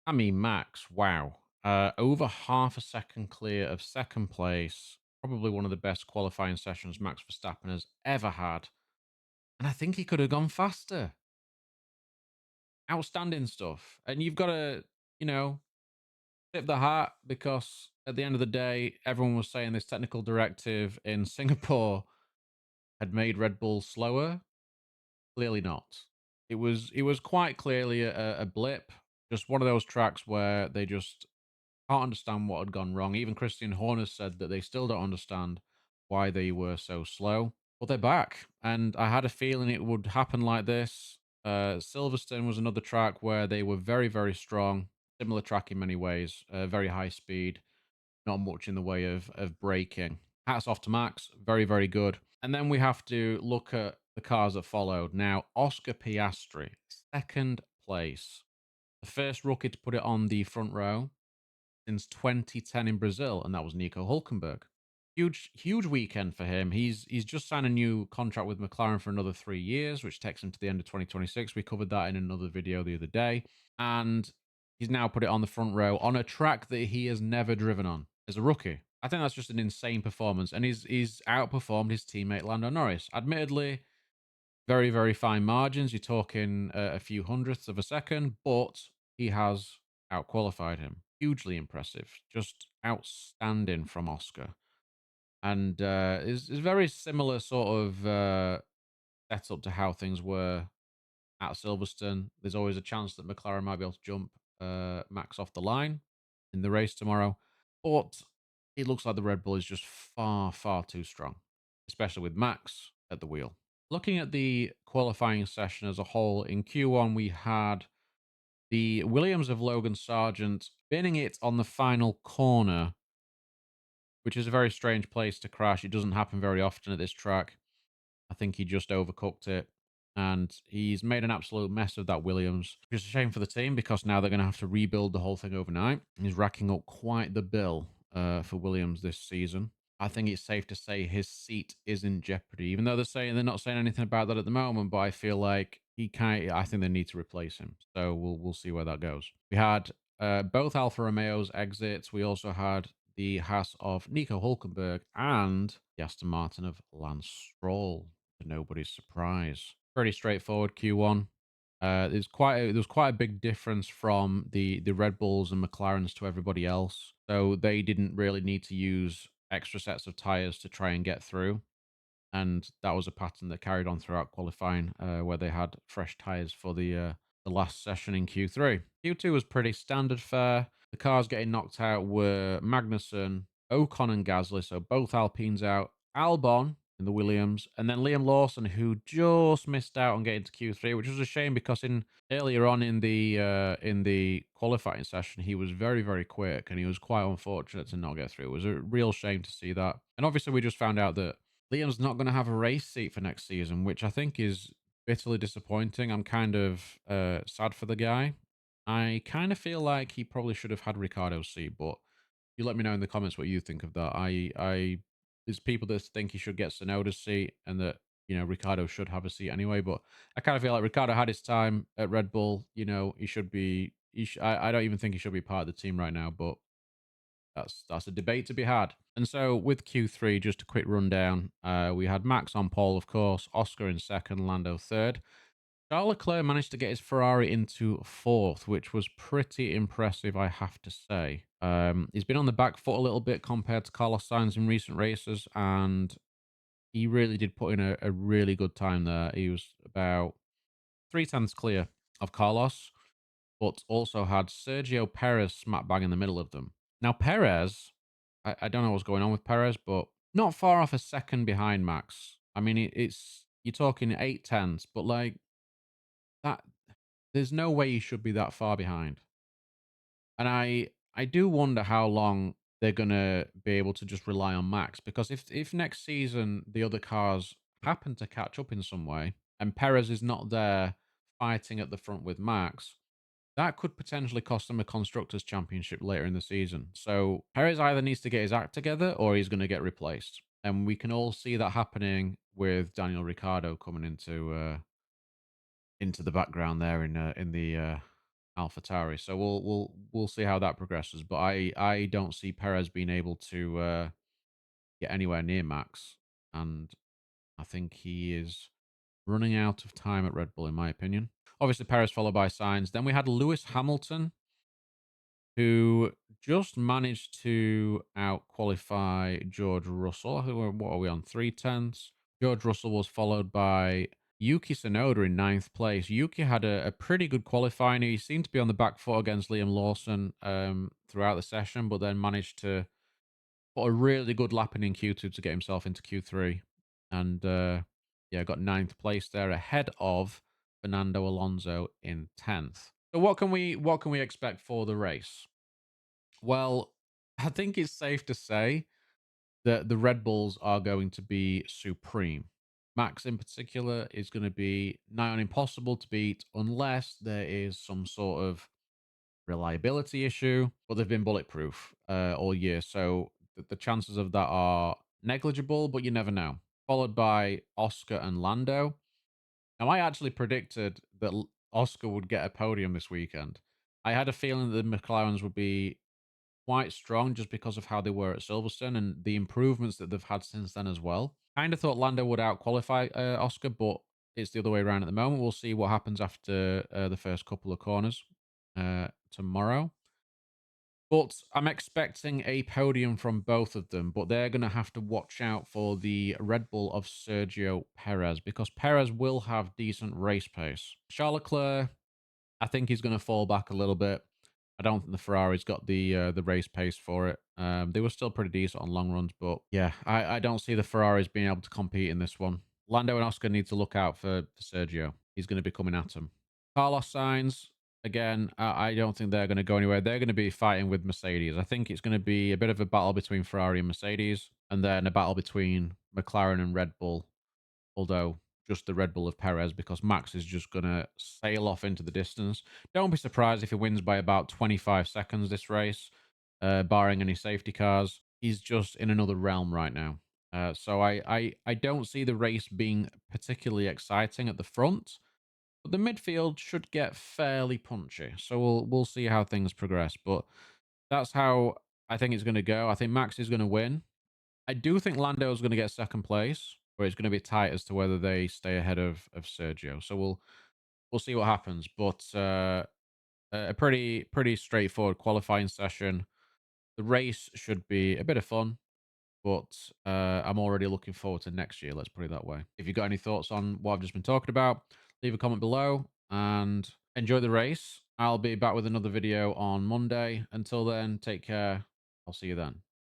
I mean, Max, wow. Over half a second clear of second place. Probably one of the best qualifying sessions Max Verstappen has ever had. And I think he could have gone faster. Outstanding stuff. And you've got to, you know, tip the hat because at the end of the day, everyone was saying this technical directive in Singapore had made Red Bull slower. Clearly not. It was quite clearly a blip, just one of those tracks where they just can't understand what had gone wrong. Even Christian Horner said that they still don't understand why they were so slow. But they're back, and I had a feeling it would happen like this. Silverstone was another track where they were very, very strong. Similar track in many ways, very high speed, not much in the way of braking. Hats off to Max, very, very good. And then we have to look at the cars that followed. Now, Oscar Piastri, second place, the first rookie to put it on the front row since 2010 in Brazil, and that was Nico Hulkenberg. Huge, huge weekend for him. He's just signed a new contract with McLaren for another 3 years, which takes him to the end of 2026. We covered that in another video the other day, and he's now put it on the front row on a track that he has never driven on as a rookie. I think that's just an insane performance, and he's outperformed his teammate Lando Norris. Admittedly, very, very fine margins. You're talking a few hundredths of a second, but he has outqualified him. Hugely impressive. Just outstanding from Oscar. And is very similar sort of setup to how things were at Silverstone. There's always a chance that McLaren might be able to jump Max off the line in the race tomorrow. But it looks like the Red Bull is just far, far too strong, especially with Max at the wheel. Looking at the qualifying session as a whole, in Q1, we had the Williams of Logan Sargent spinning it on the final corner, which is a very strange place to crash. It doesn't happen very often at this track. I think he just overcooked it. And he's made an absolute mess of that Williams, which is a shame for the team because now they're going to have to rebuild the whole thing overnight. He's racking up quite the bill for Williams this season. I think it's safe to say his seat is in jeopardy, even though they're not saying anything about that at the moment. But I feel like I think they need to replace him. So we'll see where that goes. We had both Alfa Romeos exits. We also had the Haas of Nico Hulkenberg and the Aston Martin of Lance Stroll, to nobody's surprise. Pretty straightforward Q1. There was quite a big difference from the Red Bulls and McLarens to everybody else. So they didn't really need to use extra sets of tires to try and get through. And that was a pattern that carried on throughout qualifying, where they had fresh tires for the last session in Q3. Q2 was pretty standard fare. The cars getting knocked out were Magnussen, Ocon, and Gasly, so both Alpines out. Albon in the Williams, and then Liam Lawson, who just missed out on getting to Q3, which was a shame because in earlier on in the qualifying session, he was very, very quick, and he was quite unfortunate to not get through. It was a real shame to see that. And obviously, we just found out that Liam's not going to have a race seat for next season, which I think is bitterly disappointing. I'm kind of sad for the guy. I kind of feel like he probably should have had Ricardo's seat, but you let me know in the comments what you think of that. There's people that think he should get Sonoda's seat and that Ricardo should have a seat anyway. But I kind of feel like Ricardo had his time at Red Bull. He should be. I don't even think he should be part of the team right now, but that's a debate to be had. And so with Q3, just a quick rundown. We had Max on pole, of course, Oscar in second, Lando third. Charles Leclerc managed to get his Ferrari into fourth, which was pretty impressive, I have to say. He's been on the back foot a little bit compared to Carlos Sainz in recent races, and he really did put in a really good time there. He was about 3 tenths clear of Carlos, but also had Sergio Perez smack bang in the middle of them. Now, Perez, I don't know what's going on with Perez, but not far off a second behind Max. I mean, it's you're talking 8 tenths, but like that, there's no way he should be that far behind. And I do wonder how long they're gonna be able to just rely on Max because if next season the other cars happen to catch up in some way and Perez is not there fighting at the front with Max, that could potentially cost them a constructors championship later in the season. So Perez either needs to get his act together or he's going to get replaced, and we can all see that happening with Daniel Ricciardo coming into the background there in the AlphaTauri. So we'll see how that progresses. But I don't see Perez being able to get anywhere near Max, and I think he is running out of time at Red Bull, in my opinion. Obviously, Perez followed by Sainz. Then we had Lewis Hamilton, who just managed to out qualify George Russell. I think what are we on? 3 tenths. George Russell was followed by Yuki Tsunoda in ninth place. Yuki had a pretty good qualifying. He seemed to be on the back foot against Liam Lawson throughout the session, but then managed to put a really good lapping in Q2 to get himself into Q3. And yeah, got ninth place there ahead of Fernando Alonso in 10th. So what can we expect for the race? Well, I think it's safe to say that the Red Bulls are going to be supreme. Max, in particular, is going to be nigh on impossible to beat unless there is some sort of reliability issue, but they've been bulletproof all year. So the chances of that are negligible, but you never know. Followed by Oscar and Lando. Now, I actually predicted that Oscar would get a podium this weekend. I had a feeling that the McLarens would be quite strong just because of how they were at Silverstone and the improvements that they've had since then as well. Kind of thought Lando would outqualify Oscar, but it's the other way around at the moment. We'll see what happens after the first couple of corners tomorrow. But I'm expecting a podium from both of them, but they're going to have to watch out for the Red Bull of Sergio Perez because Perez will have decent race pace. Charles Leclerc, I think he's going to fall back a little bit. I don't think the Ferrari's got the race pace for it. They were still pretty decent on long runs, but yeah, I don't see the Ferraris being able to compete in this one. Lando and Oscar need to look out for Sergio. He's going to be coming at him. Carlos Sainz, again, I don't think they're going to go anywhere. They're going to be fighting with Mercedes. I think it's going to be a bit of a battle between Ferrari and Mercedes, and then a battle between McLaren and Red Bull. Although just the Red Bull of Perez, because Max is just going to sail off into the distance. Don't be surprised if he wins by about 25 seconds this race, barring any safety cars. He's just in another realm right now. So I don't see the race being particularly exciting at the front, but the midfield should get fairly punchy. So we'll see how things progress. But that's how I think it's going to go. I think Max is going to win. I do think Lando is going to get second place, but it's going to be tight as to whether they stay ahead of Sergio. So we'll see what happens. But a pretty straightforward qualifying session. The race should be a bit of fun, but I'm already looking forward to next year. Let's put it that way. If you've got any thoughts on what I've just been talking about, leave a comment below and enjoy the race. I'll be back with another video on Monday. Until then, take care. I'll see you then.